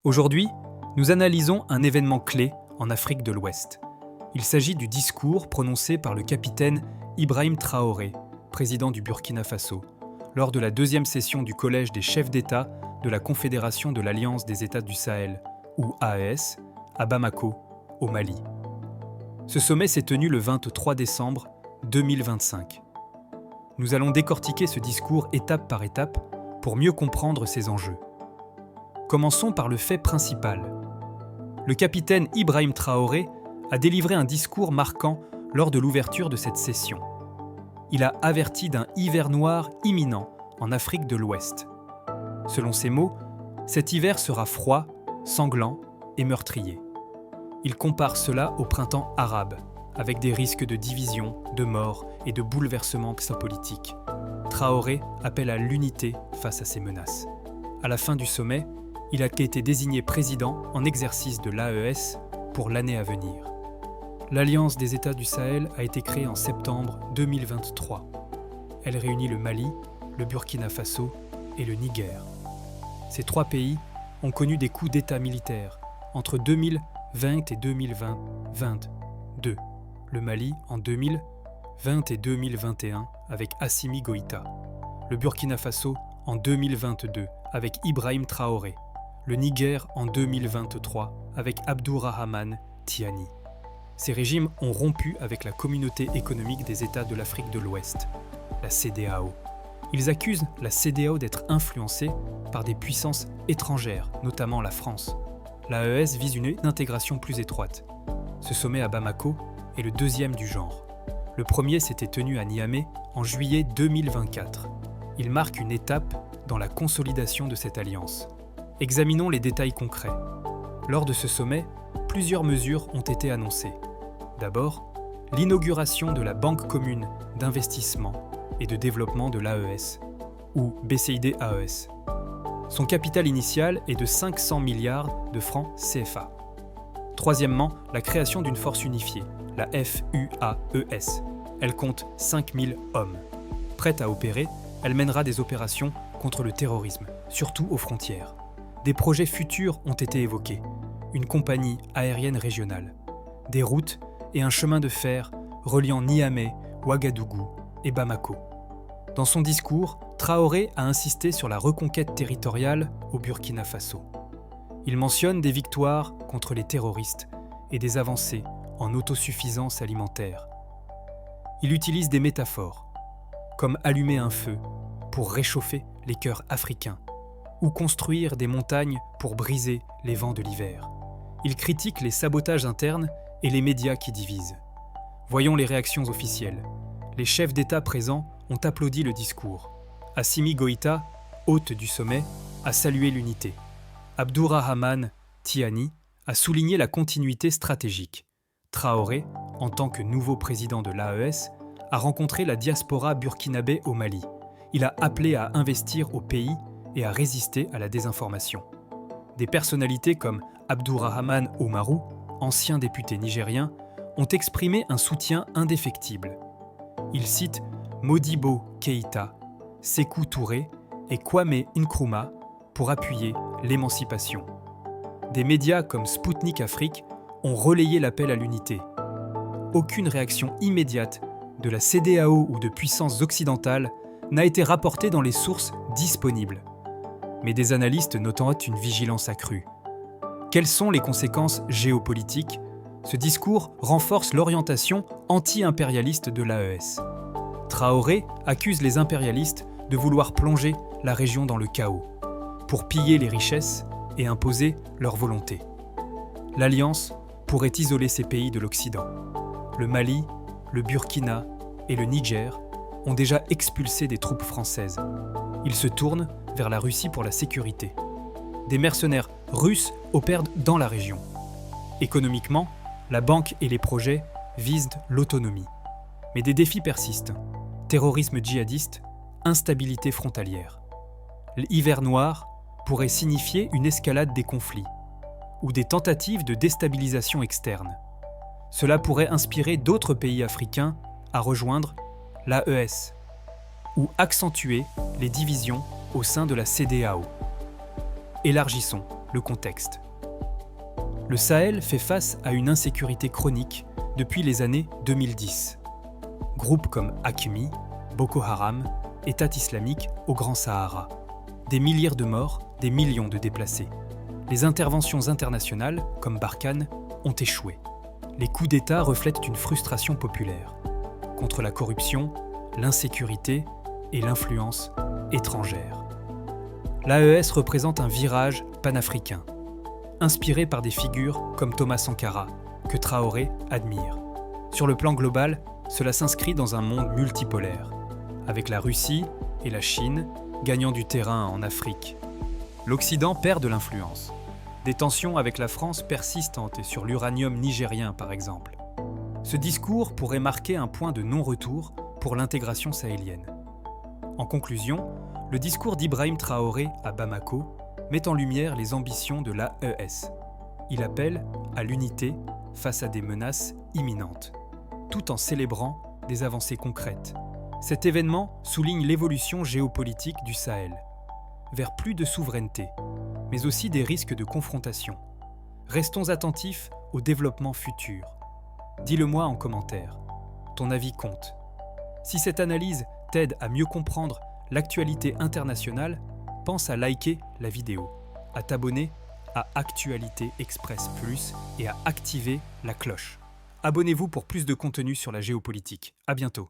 Aujourd'hui, nous analysons un événement clé en Afrique de l'Ouest. Il s'agit du discours prononcé par le capitaine Ibrahim Traoré, président du Burkina Faso, lors de la deuxième session du Collège des chefs d'État de la Confédération de l'Alliance des États du Sahel, ou AES, à Bamako, au Mali. Ce sommet s'est tenu le 23 décembre 2025. Nous allons décortiquer ce discours étape par étape pour mieux comprendre ses enjeux. Commençons par le fait principal. Le capitaine Ibrahim Traoré a délivré un discours marquant lors de l'ouverture de cette session. Il a averti d'un hiver noir imminent en Afrique de l'Ouest. Selon ses mots, cet hiver sera froid, sanglant et meurtrier. Il compare cela au printemps arabe, avec des risques de division, de mort et de bouleversements politiques. Traoré appelle à l'unité face à ces menaces. À la fin du sommet, il a été désigné président en exercice de l'AES pour l'année à venir. L'Alliance des États du Sahel a été créée en septembre 2023. Elle réunit le Mali, le Burkina Faso et le Niger. Ces trois pays ont connu des coups d'État militaires entre 2020 et 2022. Le Mali en 2020 et 2021 avec Assimi Goïta. Le Burkina Faso en 2022 avec Ibrahim Traoré. Le Niger en 2023 avec Abdourahmane Tiani. Ces régimes ont rompu avec la Communauté économique des États de l'Afrique de l'Ouest, la CEDEAO. Ils accusent la CEDEAO d'être influencée par des puissances étrangères, notamment la France. L'AES vise une intégration plus étroite. Ce sommet à Bamako est le deuxième du genre. Le premier s'était tenu à Niamey en juillet 2024. Il marque une étape dans la consolidation de cette alliance. Examinons les détails concrets. Lors de ce sommet, plusieurs mesures ont été annoncées. D'abord, l'inauguration de la Banque commune d'investissement et de développement de l'AES, ou BCID-AES. Son capital initial est de 500 milliards de francs CFA. Troisièmement, la création d'une force unifiée, la FUAES. Elle compte 5000 hommes. Prête à opérer, elle mènera des opérations contre le terrorisme, surtout aux frontières. Des projets futurs ont été évoqués. Une compagnie aérienne régionale, des routes et un chemin de fer reliant Niamey, Ouagadougou et Bamako. Dans son discours, Traoré a insisté sur la reconquête territoriale au Burkina Faso. Il mentionne des victoires contre les terroristes et des avancées en autosuffisance alimentaire. Il utilise des métaphores, comme allumer un feu pour réchauffer les cœurs africains, ou construire des montagnes pour briser les vents de l'hiver. Il critique les sabotages internes et les médias qui divisent. Voyons les réactions officielles. Les chefs d'État présents ont applaudi le discours. Assimi Goïta, hôte du sommet, a salué l'unité. Abdourahmane Tiani a souligné la continuité stratégique. Traoré, en tant que nouveau président de l'AES, a rencontré la diaspora burkinabé au Mali. Il a appelé à investir au pays et à résister à la désinformation. Des personnalités comme Abdourahmane Oumarou, ancien député nigérien, ont exprimé un soutien indéfectible. Ils citent Modibo Keïta, Sékou Touré et Kwame Nkrumah pour appuyer l'émancipation. Des médias comme Sputnik Afrique ont relayé l'appel à l'unité. Aucune réaction immédiate de la CEDEAO ou de puissances occidentales n'a été rapportée dans les sources disponibles. Mais des analystes notent une vigilance accrue. Quelles sont les conséquences géopolitiques ? Ce discours renforce l'orientation anti-impérialiste de l'AES. Traoré accuse les impérialistes de vouloir plonger la région dans le chaos, pour piller les richesses et imposer leur volonté. L'Alliance pourrait isoler ces pays de l'Occident. Le Mali, le Burkina et le Niger ont déjà expulsé des troupes françaises. Ils se tournent vers la Russie pour la sécurité. Des mercenaires russes opèrent dans la région. Économiquement, la banque et les projets visent l'autonomie. Mais des défis persistent. Terrorisme djihadiste, instabilité frontalière. L'hiver noir pourrait signifier une escalade des conflits ou des tentatives de déstabilisation externe. Cela pourrait inspirer d'autres pays africains à rejoindre l'AES ou accentuer les divisions au sein de la CEDEAO. Élargissons. le contexte. Le Sahel fait face à une insécurité chronique depuis les années 2010. Groupes comme AQMI, Boko Haram, État islamique au Grand Sahara. Des milliers de morts, des millions de déplacés. Les interventions internationales, comme Barkhane, ont échoué. Les coups d'État reflètent une frustration populaire contre la corruption, l'insécurité et l'influence étrangère. L'AES représente un virage panafricain, inspiré par des figures comme Thomas Sankara, que Traoré admire. Sur le plan global, cela s'inscrit dans un monde multipolaire, avec la Russie et la Chine gagnant du terrain en Afrique. L'Occident perd de l'influence. Des tensions avec la France persistantes et sur l'uranium nigérien par exemple. Ce discours pourrait marquer un point de non-retour pour l'intégration sahélienne. En conclusion, le discours d'Ibrahim Traoré à Bamako met en lumière les ambitions de l'AES. Il appelle à l'unité face à des menaces imminentes, tout en célébrant des avancées concrètes. Cet événement souligne l'évolution géopolitique du Sahel, vers plus de souveraineté, mais aussi des risques de confrontation. Restons attentifs au développement futur. Dis-le-moi en commentaire. Ton avis compte. Si cette analyse t'aide à mieux comprendre l'actualité internationale, pense à liker la vidéo, à t'abonner à Actualité Express Plus et à activer la cloche. Abonnez-vous pour plus de contenu sur la géopolitique. À bientôt.